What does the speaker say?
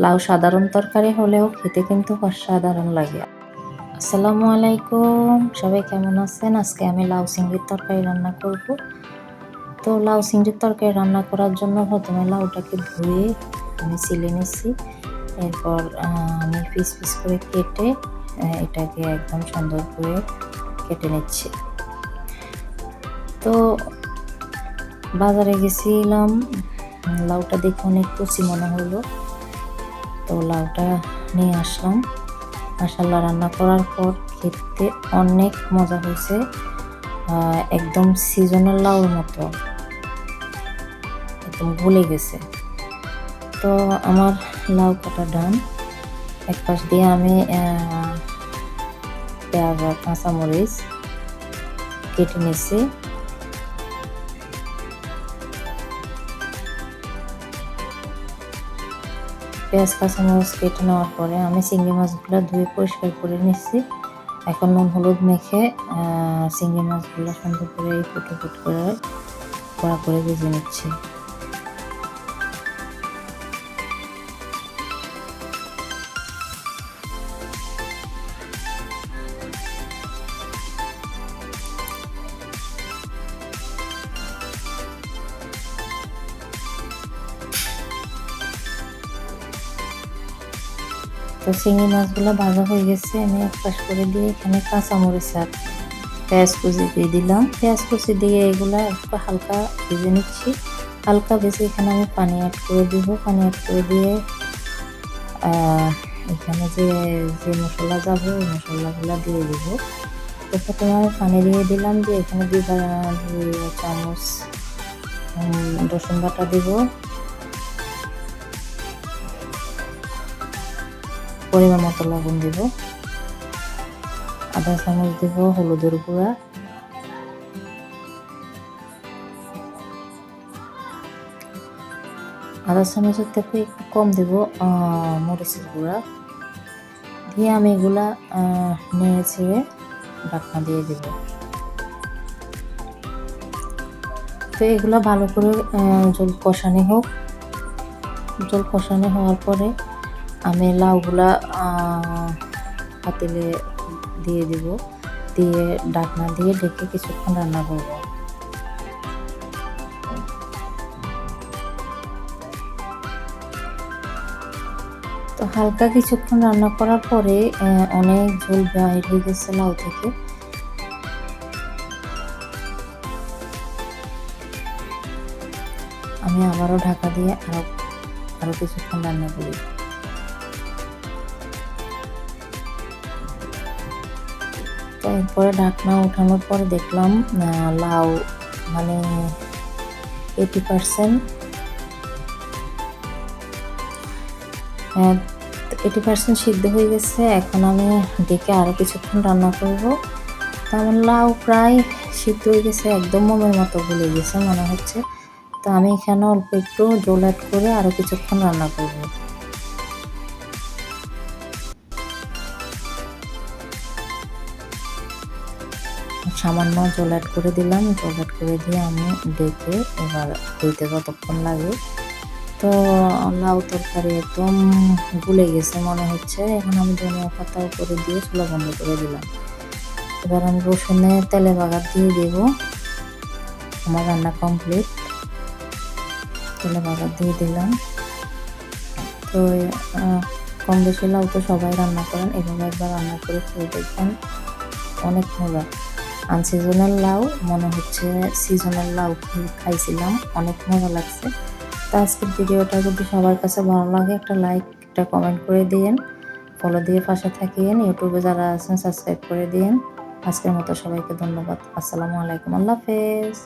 লাউ সাধারণ তরকারি হলেও খেতে কিন্তু অসাধারণ লাগে। আসসালামু আলাইকুম, সবাই কেমন আছেন? আজকে আমি লাউ চিংড়ির তরকারি রান্না করব। তো লাউ চিংড়ির তরকারি রান্না করার জন্য প্রথমে লাউটাকে ধুয়ে আমি ছিলে নিচ্ছি। এরপর আমি পিস পিস করে কেটে এটাকে একদম সুন্দর করে কেটে নিচ্ছি। তো বাজারে গেছিলাম, লাউটা দেখে অনেক কচি মনে হলো, তো লাউটা নিয়ে আসলাম। মাশাআল্লাহ, রান্না করার পর খেতে অনেক মজা হয়েছে, একদম সিজনাল লাউর মতো একদম গলে গেছে। তো আমার লাউ কাটা ডান। এক পাশ দিয়ে আমি পেঁয়াজ আর কাঁচামরিচ কেটে নিয়েছি। পেঁয়াজ কাঁচামরিচ কেটে নেওয়ার পরে আমি চিংড়ি মাছগুলো ধুয়ে পরিষ্কার করে নিচ্ছি। এখন নুন হলুদ মেখে চিংড়ি মাছগুলো সুন্দর করে ফুটো করে কড়া করে ভেজে নিচ্ছি। তো চিংড়ি মাছগুলো ভাজা হয়ে গেছে, আমি এক পাশ করে দিয়ে এখানে কাঁচামরিচ আর পেঁয়াজ কুচি দিয়ে দিলাম। পেঁয়াজ কুচি দিয়ে এগুলা একটু হালকা ভেজে নিচ্ছি। হালকা ভেজে এখানে আমি পানি অ্যাড করে দিব। পানি অ্যাড করে দিয়ে এখানে যে মশলা যাবে ওই মশলাগুলো দিয়ে দিব। তো প্রথমে আমি পানি দিয়ে দিলাম, দিয়ে এখানে 2 চামচ রসুন বাটা দিব, পরিমাণ মতো লবণ দিব, আধা চামচ দিব হলুদের গুঁড়া, আধা চামচের থেকে একটু কম দিব মরিচের গুঁড়া দিয়ে আমি এগুলা নেড়ে ছেড়ে ঢাকনা দিয়ে দিব। তো এগুলা ভালো করে জল কষানো হোক। জল কষানো হওয়ার পরে আমি লাউগুলা পাতিলে দিয়ে দিব, দিয়ে ঢাকনা দিয়ে ঢেকে কিছুক্ষণ রান্না করব। তো হালকা কিছুক্ষণ রান্না করার পরে অনেক ঝোল বাইর হয়ে গেছে লাউ থেকে। আমি আবারও ঢাকা দিয়ে আরো কিছুক্ষণ রান্না করি। তো এরপরে ঢাকনা ওঠানোর পরে দেখলাম লাউ মানে 80% সিদ্ধ হয়ে গেছে। এখন আমি ডেকে আরো কিছুক্ষণ রান্না করব। তো আমার লাউ প্রায় সিদ্ধ হয়ে গেছে, একদম মোমের মতো গলে গেছে মনে হচ্ছে। তো আমি এখানে অল্প একটু জল অ্যাড করে আরো কিছুক্ষণ রান্না করব। সামান্য জল অ্যাড করে দিলাম, জল অ্যাড করে দিয়ে আমি ডেকে এবার হইতে কতক্ষণ লাগে। তো লাউ তরকারি একদম গুলে গেছে মনে হচ্ছে। এখন আমি ধনিয়া পাতা উপরে দিয়ে চুলা বন্ধ করে দিলাম। এবার আমি রসুনে তেলে বাগার দিয়ে দেব। আমার রান্না কমপ্লিট। তেলে বাগার দিয়ে দিলাম। তো কম বেশি লাউ তো সবাই রান্না করেন, এভাবে একবার রান্না করে খেয়ে দেখবেন, অনেক মজা। আনসিজনাল লাউ মনে হচ্ছে সিজনাল লাউ খাইছিলাম, অনেক মজা লাগছে। তো আজকের ভিডিওটা যদি সবার কাছে ভালো লাগে একটা লাইক, একটা কমেন্ট করে দিয়েন, ফলো দিয়ে পাশে থাকিয়েন। ইউটিউবে যারা আছেন সাবস্ক্রাইব করে দিয়েন। আজকের মতো সবাইকে ধন্যবাদ। আসসালামু আলাইকুম, আল্লাহ হাফেজ।